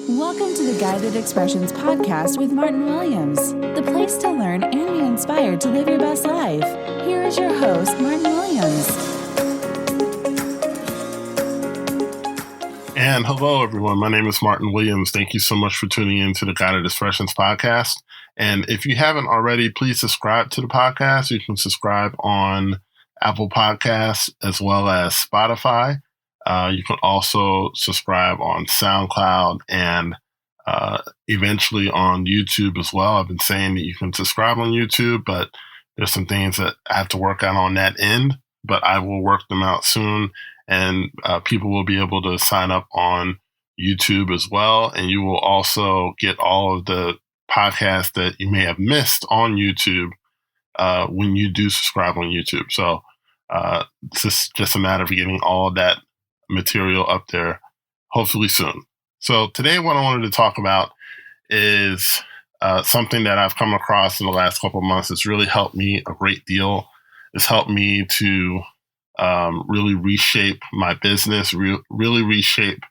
Welcome to the Guided Expressions podcast with Martin Williams, the place to learn and be inspired to live your best life. Here is your host, Martin Williams. And hello, everyone. My name is Martin Williams. Thank you so much for tuning in to the Guided Expressions podcast. And if you haven't already, please subscribe to the podcast. You can subscribe on Apple Podcasts as well as Spotify. You can also subscribe on SoundCloud and eventually on YouTube as well. I've been saying that you can subscribe on YouTube, but there's some things that I have to work out on that end, but I will work them out soon. And people will be able to sign up on YouTube as well. And you will also get all of the podcasts that you may have missed on YouTube when you do subscribe on YouTube. So it's just a matter of getting all of that material up there hopefully soon. So today what I wanted to talk about is something that I've come across in the last couple of months that's really helped me a great deal. It's helped me to really reshape my business, really reshape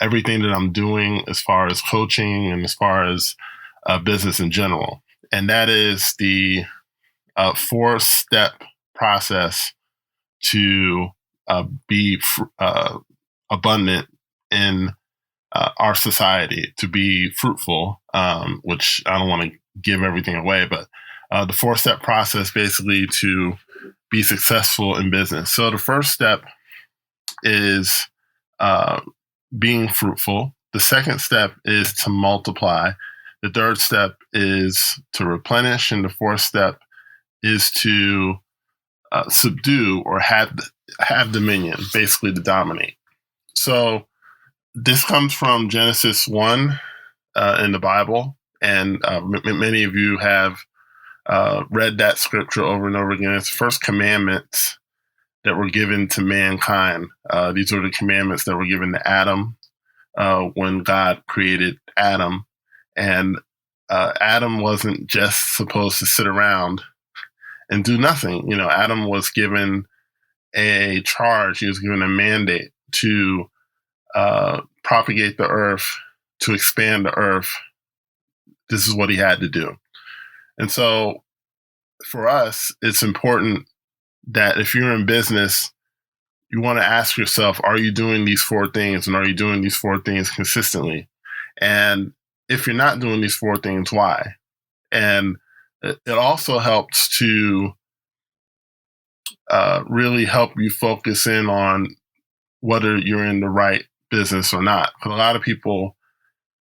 everything that I'm doing as far as coaching and as far as business in general. And that is the 4-step process to be abundant in our society, to be fruitful, which I don't want to give everything away, but the 4-step process basically to be successful in business. So the first step is being fruitful. The second step is to multiply. The third step is to replenish. And the fourth step is to subdue or have dominion, basically to dominate. So this comes from Genesis 1 in the Bible. And many of you have read that scripture over and over again. It's the first commandments that were given to mankind. These are the commandments that were given to Adam when God created Adam. And Adam wasn't just supposed to sit around and do nothing. You know, Adam was given a charge. He was given a mandate to propagate the earth, to expand the earth. This is what he had to do. And so for us, it's important that if you're in business, you want to ask yourself, are you doing these 4 things? And are you doing these 4 things consistently? And if you're not doing these 4 things, why? And it also helps to really help you focus in on whether you're in the right business or not. Because a lot of people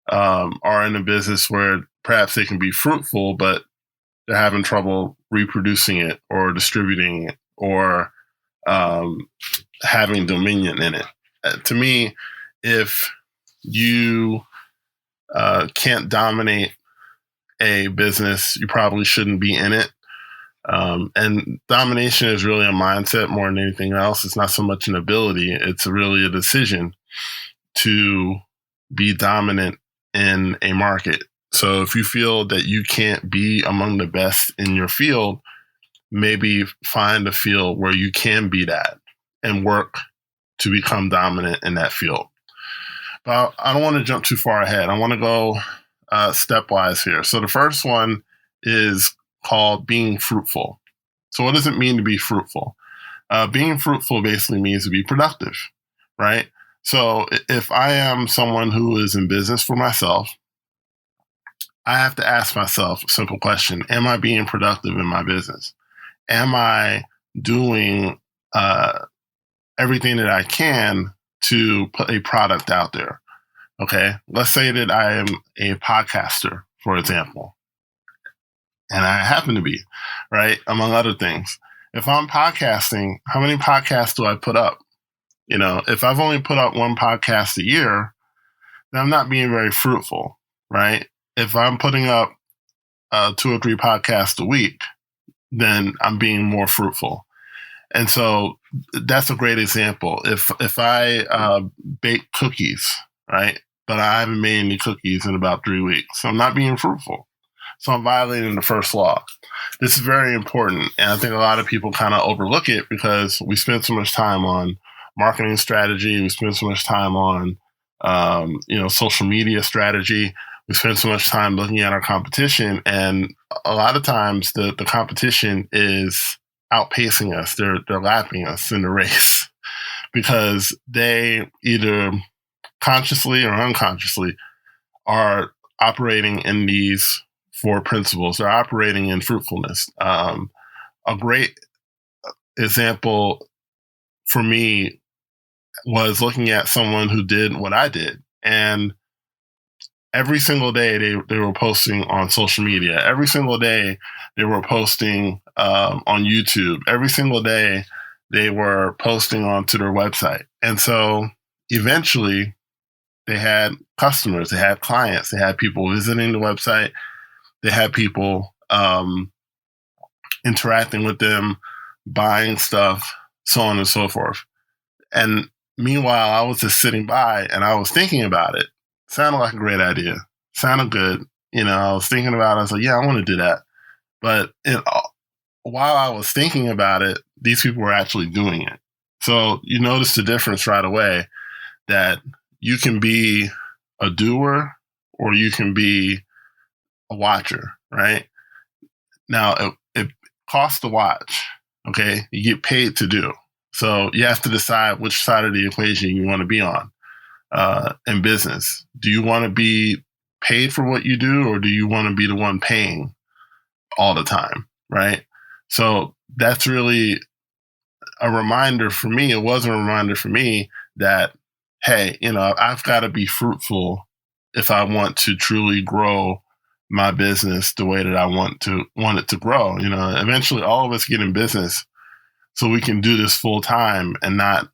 are in a business where perhaps they can be fruitful, but they're having trouble reproducing it or distributing it or having dominion in it. To me, if you can't dominate a business, you probably shouldn't be in it. And domination is really a mindset more than anything else. It's not so much an ability. It's really a decision to be dominant in a market. So if you feel that you can't be among the best in your field, maybe find a field where you can be that and work to become dominant in that field. But I don't want to jump too far ahead. I want to go stepwise here. So the first one is called being fruitful. So what does it mean to be fruitful? Being fruitful basically means to be productive, right? So if I am someone who is in business for myself, I have to ask myself a simple question. Am I being productive in my business? Am I doing everything that I can to put a product out there? Okay, let's say that I am a podcaster, for example, and I happen to be, right, among other things. If I'm podcasting, how many podcasts do I put up? You know, if I've only put up 1 podcast a year, then I'm not being very fruitful, right? If I'm putting up 2 or 3 podcasts a week, then I'm being more fruitful. And so that's a great example. If I bake cookies, right, but I haven't made any cookies in about 3 weeks, so I'm not being fruitful. So I'm violating the first law. This is very important. And I think a lot of people kind of overlook it because we spend so much time on marketing strategy. We spend so much time on social media strategy. We spend so much time looking at our competition, and a lot of times the competition is outpacing us. They're lapping us in the race because they either consciously or unconsciously are operating in these four principles. They're operating in fruitfulness. A great example for me was looking at someone who did what I did. And every single day they were posting on social media. Every single day they were posting on YouTube. Every single day they were posting onto their website. And so eventually they had customers, they had clients, they had people visiting the website, they had people interacting with them, buying stuff, so on and so forth. And meanwhile, I was just sitting by and I was thinking about it. Sounded like a great idea. Sounded good. I was thinking about it. I was like, yeah, I want to do that. But while I was thinking about it, these people were actually doing it. So you notice the difference right away that you can be a doer or you can be a watcher, right? Now, it costs to watch, okay? You get paid to do. So you have to decide which side of the equation you want to be on in business. Do you want to be paid for what you do, or do you want to be the one paying all the time, right? So that's really a reminder for me. It was a reminder for me that, hey, I've got to be fruitful if I want to truly grow my business the way that I want it to grow. Eventually all of us get in business so we can do this full time and not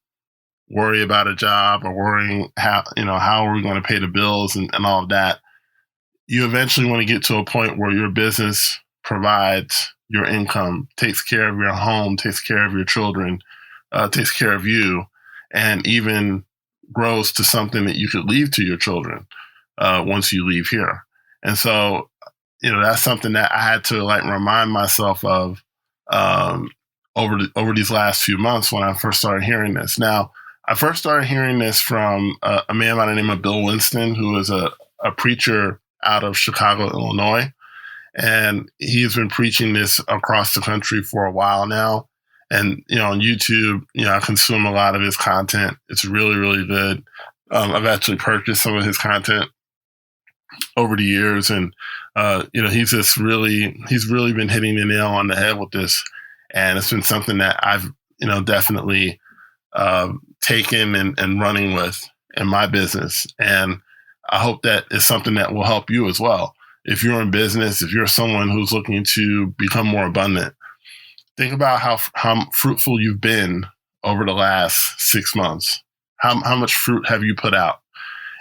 worry about a job or worrying how are we going to pay the bills and all of that. You eventually want to get to a point where your business provides your income, takes care of your home, takes care of your children, takes care of you, and even grows to something that you could leave to your children once you leave here. And so, that's something that I had to remind myself of over these last few months when I first started hearing this. Now, I first started hearing this from a man by the name of Bill Winston, who is a preacher out of Chicago, Illinois. And he's been preaching this across the country for a while now. And, on YouTube, I consume a lot of his content. It's really, really good. I've actually purchased some of his content over the years. And, he's really been hitting the nail on the head with this. And it's been something that I've, definitely taken and running with in my business. And I hope that is something that will help you as well. If you're in business, if you're someone who's looking to become more abundant, think about how fruitful you've been over the last 6 months. How much fruit have you put out?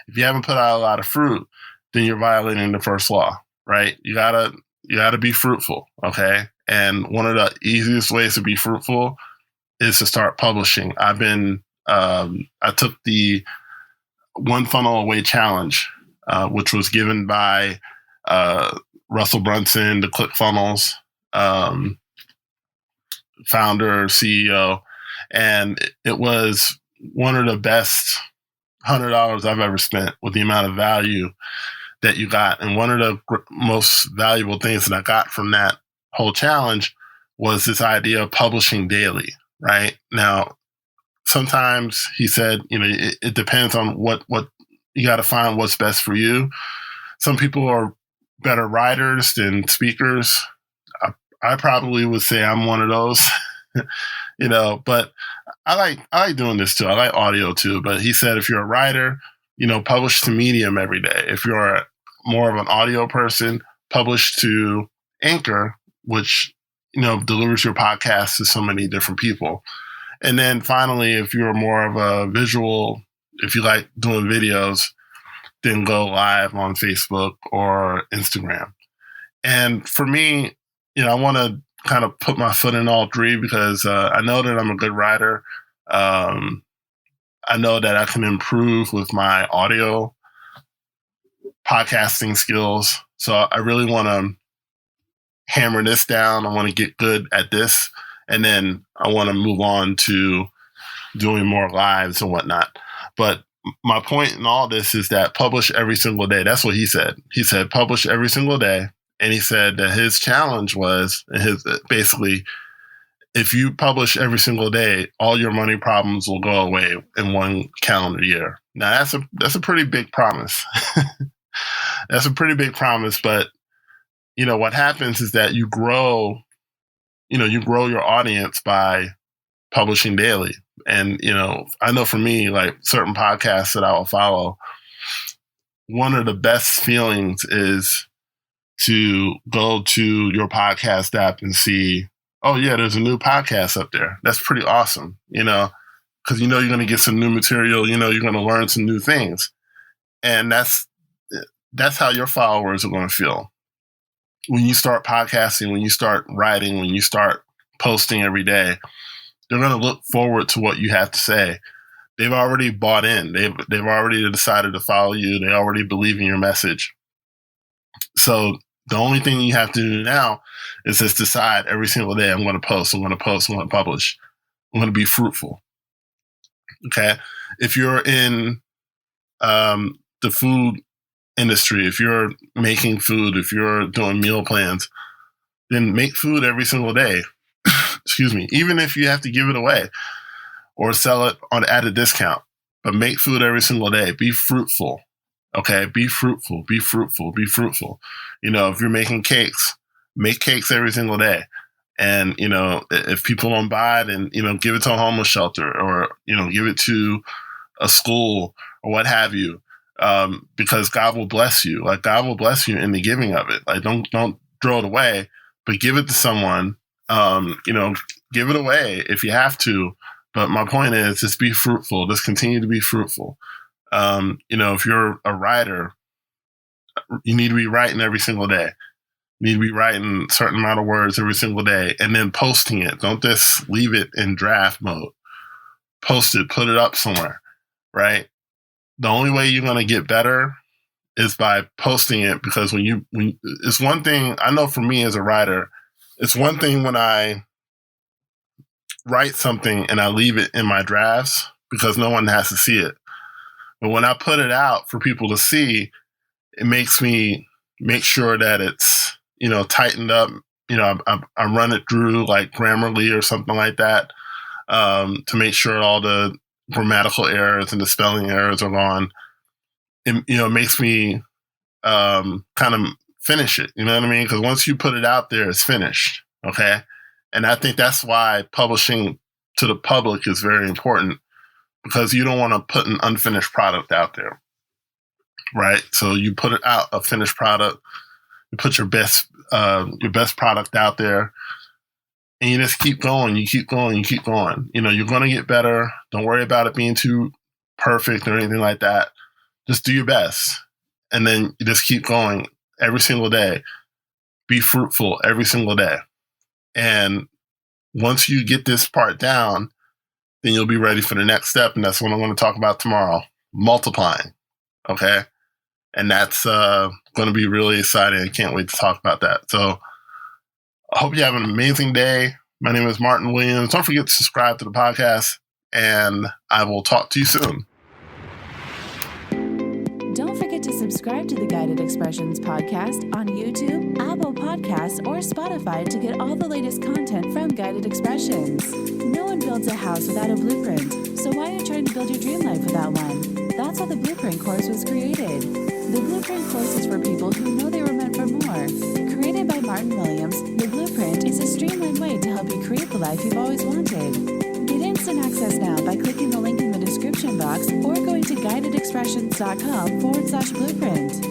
If you haven't put out a lot of fruit, then you're violating the first law, right? You gotta be fruitful, okay? And one of the easiest ways to be fruitful is to start publishing. I took the One Funnel Away Challenge, which was given by Russell Brunson, the ClickFunnels founder, CEO, and it was one of the best $100 I've ever spent with the amount of value that you got. And one of the most valuable things that I got from that whole challenge was this idea of publishing daily, right? Now, sometimes he said, it depends on what you got to find what's best for you. Some people are better writers than speakers. I probably would say I'm one of those, but I like doing this too. I like audio too. But he said, if you're a writer, publish to Medium every day. If you're more of an audio person, publish to Anchor, which, delivers your podcast to so many different people. And then finally, if you're more of a visual, if you like doing videos, then go live on Facebook or Instagram. And for me, I want to kind of put my foot in all three because I know that I'm a good writer. I know that I can improve with my audio podcasting skills. So I really want to hammer this down. I want to get good at this. And then I want to move on to doing more lives and whatnot. But my point in all this is that publish every single day. That's what he said. He said, publish every single day. And he said that his challenge was basically, if you publish every single day, all your money problems will go away in one calendar year. Now that's a pretty big promise. That's a pretty big promise, but what happens is that you grow your audience by publishing daily. And, I know for me, like certain podcasts that I will follow, one of the best feelings is to go to your podcast app and see, oh yeah, there's a new podcast up there. That's pretty awesome, because you're going to get some new material, you're going to learn some new things. And that's how your followers are going to feel. When you start podcasting, when you start writing, when you start posting every day, they're going to look forward to what you have to say. They've already bought in. They've already decided to follow you. They already believe in your message. So the only thing you have to do now is just decide every single day, I'm going to post, I'm going to post, I'm going to publish. I'm going to be fruitful. Okay. If you're in the food industry, if you're making food, if you're doing meal plans, then make food every single day. Excuse me. Even if you have to give it away or sell it at a discount, but make food every single day. Be fruitful. Okay. Be fruitful, be fruitful, be fruitful. If you're making cakes, make cakes every single day. And, if people don't buy it, then, give it to a homeless shelter or, give it to a school or what have you. Because God will bless you. Like God will bless you in the giving of it. Like don't throw it away, but give it to someone. Give it away if you have to. But my point is just be fruitful. Just continue to be fruitful. If you're a writer, you need to be writing every single day. You need to be writing a certain amount of words every single day and then posting it. Don't just leave it in draft mode. Post it, put it up somewhere, right? The only way you're going to get better is by posting it, because when it's one thing, I know for me as a writer, it's one thing when I write something and I leave it in my drafts because no one has to see it. But when I put it out for people to see, it makes me make sure that it's, tightened up. I run it through like Grammarly or something like that to make sure all the grammatical errors and the spelling errors are gone. It makes me kind of finish it. You know what I mean? Because once you put it out there, it's finished. Okay. And I think that's why publishing to the public is very important, because you don't want to put an unfinished product out there. Right. So you put it out, a finished product, you put your best product out there, and you just keep going. You keep going. You keep going. You're going to get better. Don't worry about it being too perfect or anything like that. Just do your best. And then you just keep going every single day. Be fruitful every single day. And once you get this part down, then you'll be ready for the next step. And that's what I'm going to talk about tomorrow. Multiplying. Okay. And that's going to be really exciting. I can't wait to talk about that. So I hope you have an amazing day. My name is Martin Williams. Don't forget to subscribe to the podcast, and I will talk to you soon. Don't forget to subscribe to the Guided Expressions podcast on YouTube, Apple Podcasts, or Spotify to get all the latest content from Guided Expressions. No one builds a house without a blueprint, so why are you trying to build your dream life without one? That's how the Blueprint course was created. The Blueprint course is for people who know they were meant for more. Created by Martin Williams, the Blueprint is a streamlined way to help you create the life you've always wanted. Get instant access now by clicking the link in the description box or going to guidedexpressions.com/blueprint.